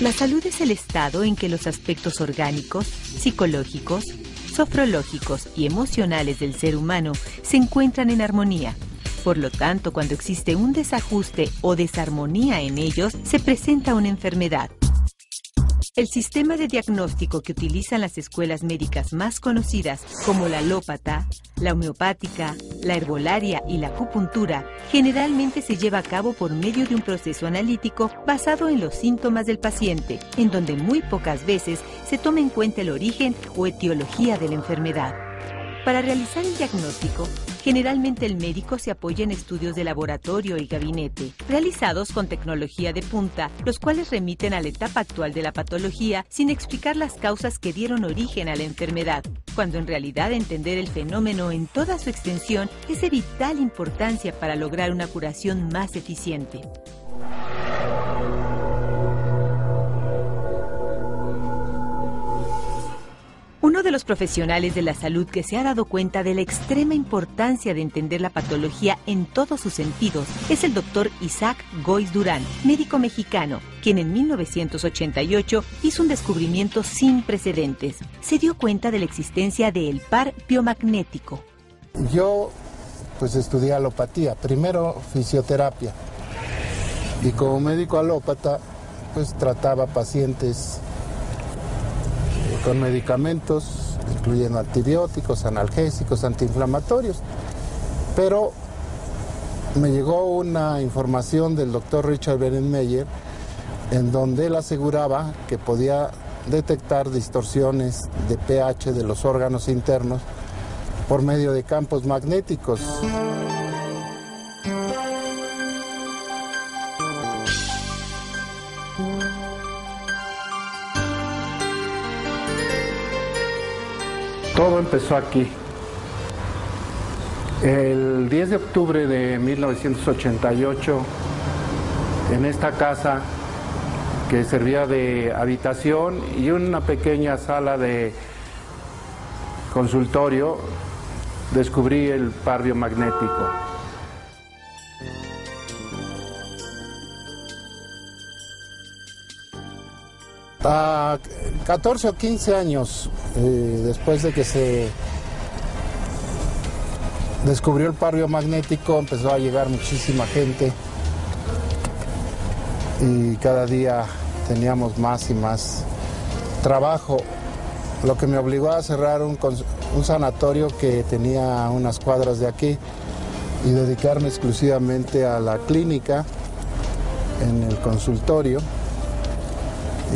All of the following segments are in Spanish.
La salud es el estado en que los aspectos orgánicos, psicológicos, sofrológicos y emocionales del ser humano se encuentran en armonía. Por lo tanto, cuando existe un desajuste o desarmonía en ellos, se presenta una enfermedad. El sistema de diagnóstico que utilizan las escuelas médicas más conocidas, como la alópata, la homeopática, la herbolaria y la acupuntura, generalmente se lleva a cabo por medio de un proceso analítico basado en los síntomas del paciente, en donde muy pocas veces se toma en cuenta el origen o etiología de la enfermedad. Para realizar el diagnóstico, generalmente el médico se apoya en estudios de laboratorio y gabinete, realizados con tecnología de punta, los cuales remiten a la etapa actual de la patología sin explicar las causas que dieron origen a la enfermedad, cuando en realidad entender el fenómeno en toda su extensión es de vital importancia para lograr una curación más eficiente. Uno de los profesionales de la salud que se ha dado cuenta de la extrema importancia de entender la patología en todos sus sentidos es el doctor Isaac Goiz Durán, médico mexicano, quien en 1988 hizo un descubrimiento sin precedentes. Se dio cuenta de la existencia del par biomagnético. Yo pues estudié alopatía, primero fisioterapia, y como médico alópata pues trataba pacientes con medicamentos, incluyendo antibióticos, analgésicos, antiinflamatorios. Pero me llegó una información del doctor Richard Berenmeyer en donde él aseguraba que podía detectar distorsiones de pH de los órganos internos por medio de campos magnéticos. Todo empezó aquí. El 10 de octubre de 1988, en esta casa que servía de habitación y una pequeña sala de consultorio, descubrí el par biomagnético. A 14 o 15 años después de que se descubrió el par biomagnético, empezó a llegar muchísima gente y cada día teníamos más y más trabajo, lo que me obligó a cerrar un sanatorio que tenía unas cuadras de aquí y dedicarme exclusivamente a la clínica, en el consultorio,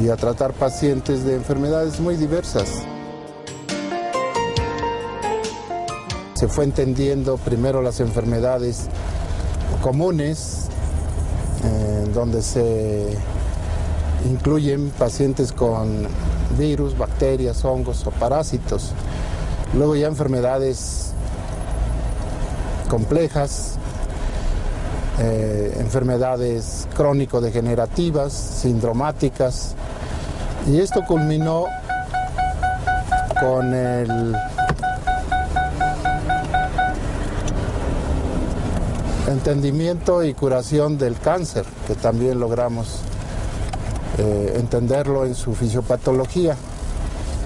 y a tratar pacientes de enfermedades muy diversas. Se fue entendiendo primero las enfermedades comunes, donde se incluyen pacientes con virus, bacterias, hongos o parásitos. Luego ya enfermedades complejas, enfermedades crónico-degenerativas, sindromáticas. Y esto culminó con el entendimiento y curación del cáncer, que también logramos entenderlo en su fisiopatología.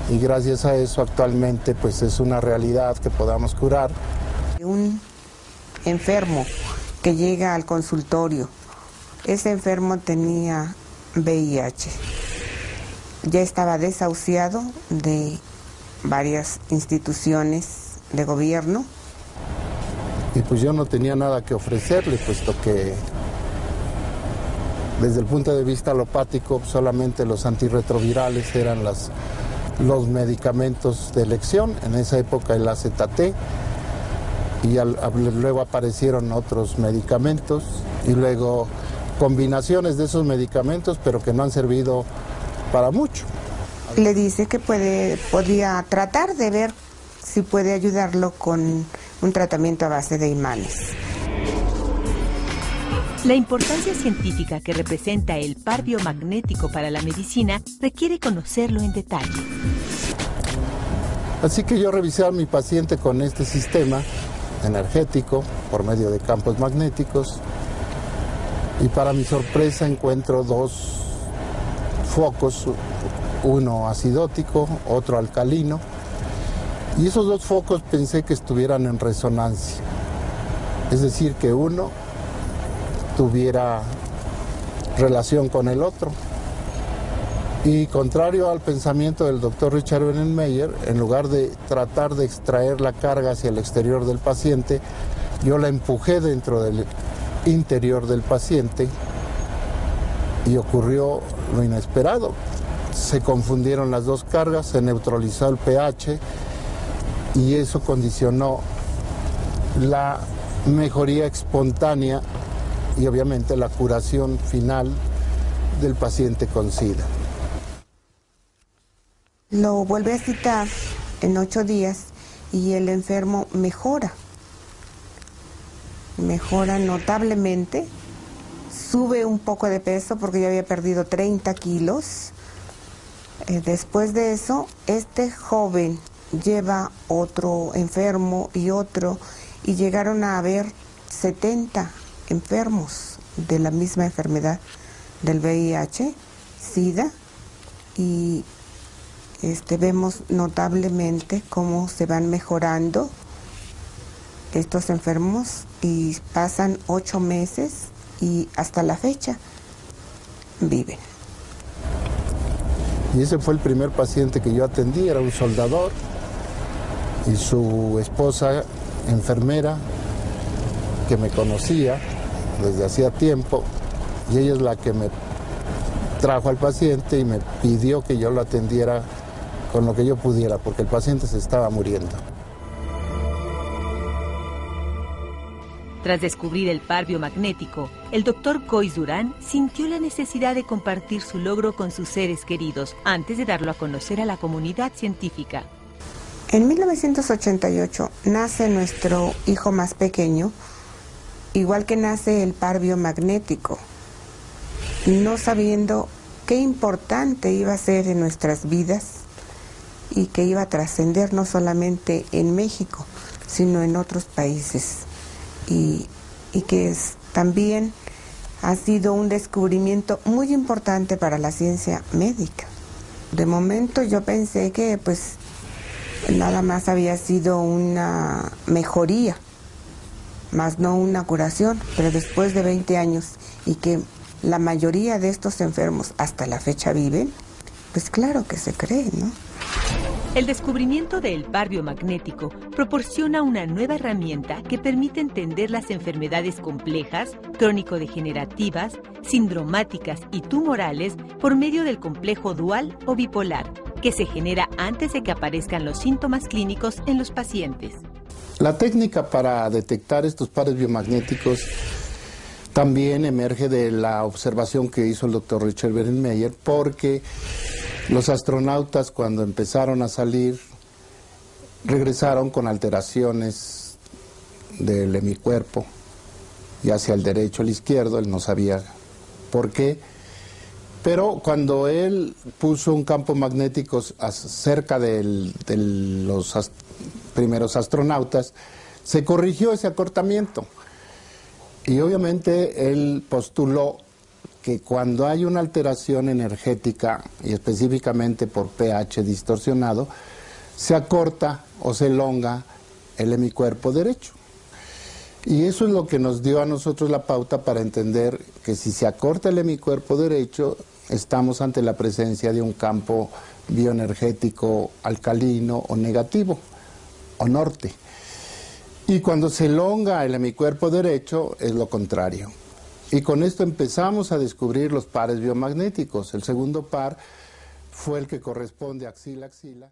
Y gracias a eso actualmente pues es una realidad que podamos curar. Un enfermo que llega al consultorio, ese enfermo tenía VIH. Ya estaba desahuciado de varias instituciones de gobierno. Y pues yo no tenía nada que ofrecerle, puesto que desde el punto de vista alopático solamente los antirretrovirales eran los medicamentos de elección. En esa época el AZT, y luego aparecieron otros medicamentos y luego combinaciones de esos medicamentos, pero que no han servido para mucho. Le dice que podía tratar de ver si puede ayudarlo con un tratamiento a base de imanes. La importancia científica que representa el par biomagnético para la medicina requiere conocerlo en detalle. Así que yo revisé a mi paciente con este sistema energético por medio de campos magnéticos y para mi sorpresa encuentro dos focos, uno acidótico, otro alcalino, y esos dos focos pensé que estuvieran en resonancia, es decir, que uno tuviera relación con el otro. Y contrario al pensamiento del doctor Richard Brennan-Meyer, en lugar de tratar de extraer la carga hacia el exterior del paciente, yo la empujé dentro del interior del paciente y ocurrió lo inesperado. Se confundieron las dos cargas, se neutralizó el pH y eso condicionó la mejoría espontánea y obviamente la curación final del paciente con SIDA. Lo vuelve a citar en 8 días y el enfermo mejora notablemente, sube un poco de peso porque ya había perdido 30 kilos. Después de eso, este joven lleva otro enfermo y otro, y llegaron a haber 70 enfermos de la misma enfermedad del VIH, SIDA, y vemos notablemente cómo se van mejorando estos enfermos y pasan 8 meses y hasta la fecha viven. Y ese fue el primer paciente que yo atendí, era un soldador y su esposa, enfermera, que me conocía desde hacía tiempo, y ella es la que me trajo al paciente y me pidió que yo lo atendiera con lo que yo pudiera, porque el paciente se estaba muriendo. Tras descubrir el par biomagnético, el doctor Kois Durán sintió la necesidad de compartir su logro con sus seres queridos antes de darlo a conocer a la comunidad científica. En 1988 nace nuestro hijo más pequeño, igual que nace el par biomagnético, no sabiendo qué importante iba a ser en nuestras vidas y que iba a trascender no solamente en México, sino en otros países. Y que también ha sido un descubrimiento muy importante para la ciencia médica. De momento yo pensé que pues nada más había sido una mejoría, más no una curación, pero después de 20 años y que la mayoría de estos enfermos hasta la fecha viven, pues claro que se cree, ¿no? El descubrimiento del par biomagnético proporciona una nueva herramienta que permite entender las enfermedades complejas, crónico-degenerativas, sindromáticas y tumorales por medio del complejo dual o bipolar, que se genera antes de que aparezcan los síntomas clínicos en los pacientes. La técnica para detectar estos pares biomagnéticos también emerge de la observación que hizo el doctor Richard Brennan-Meyer, porque los astronautas, cuando empezaron a salir, regresaron con alteraciones del hemicuerpo, ya sea el derecho o el izquierdo, él no sabía por qué, pero cuando él puso un campo magnético cerca de los primeros astronautas, se corrigió ese acortamiento. Y obviamente él postuló que cuando hay una alteración energética, y específicamente por pH distorsionado, se acorta o se elonga el hemicuerpo derecho. Y eso es lo que nos dio a nosotros la pauta para entender que si se acorta el hemicuerpo derecho, estamos ante la presencia de un campo bioenergético alcalino o negativo, o norte. Y cuando se elonga el hemicuerpo derecho, es lo contrario. Y con esto empezamos a descubrir los pares biomagnéticos. El segundo par fue el que corresponde axila-axila.